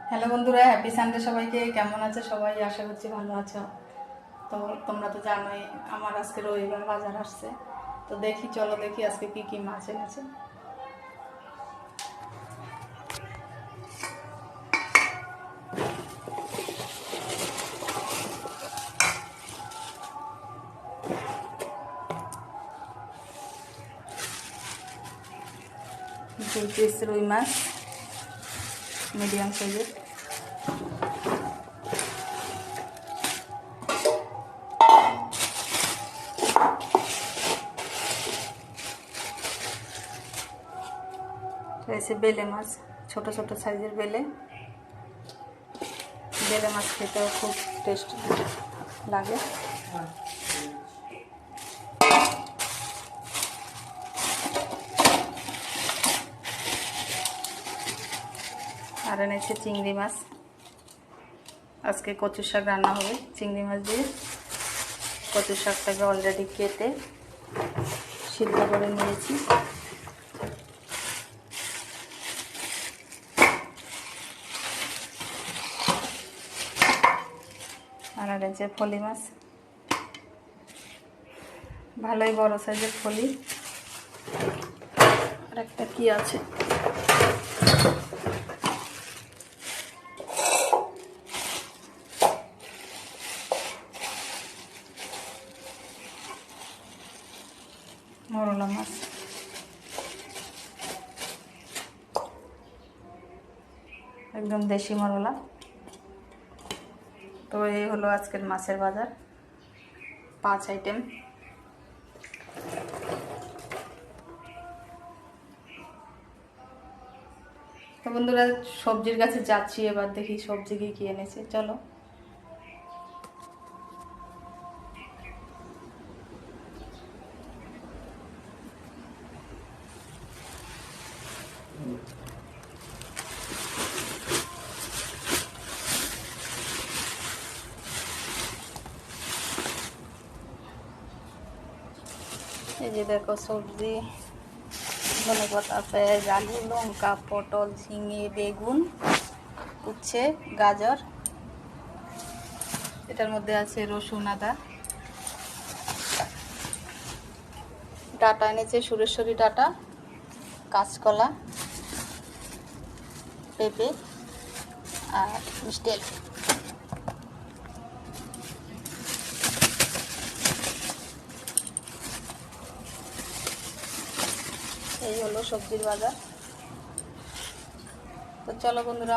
Hello বন্ধুরা, happy Sunday সবাইকে। কেমন আছে সবাই? আশা করছি ভালো আছো। তো তোমরা তো জানোই আমার আজকে রবিবার বাজার আসছে। তো চলো দেখি আজকে কি কি মাছ এনেছে। দুই পিস রুই মাছ, মিডিয়াম সাইজের। রয়েছে বেলে মাছ, ছোট ছোট সাইজের বেলে মাছ খেতেও খুব টেস্টি লাগে। আর এনেছে চিংড়ি মাছ। আজকে কচু শাক রান্না হবে চিংড়ি মাছ দিয়ে। কচু শাকটাকে অলরেডি কেটে সিদ্ধ করে নিয়েছি। আর এনেছে ফলি মাছ, ভালোই বড় সাইজের ফলি। আর একটা কি আছে, মরলা মাছ। একদম দেশি মরলা। তো এই হলো আজকের মাছের বাজার, 5 আইটেম। তো বন্ধুরা, সবজির কাছে যাচ্ছি, এবার দেখি সবজি কি এনেছে। চলো। এই যে দেখো সবজি, ধনেপাতা, পেঁয়াজ, আলু, লঙ্কা, পটল, ঝিঙে, বেগুন, উচ্ছে, গাজর। এটার মধ্যে আছে রসুন, আদা। ডাটা এনেছে সুরেশ্বরী ডাটা, কাঁচকলা, পেঁপে আর মিষ্টি আলু। এই হলো সবজির বাজার। তো চলো বন্ধুরা।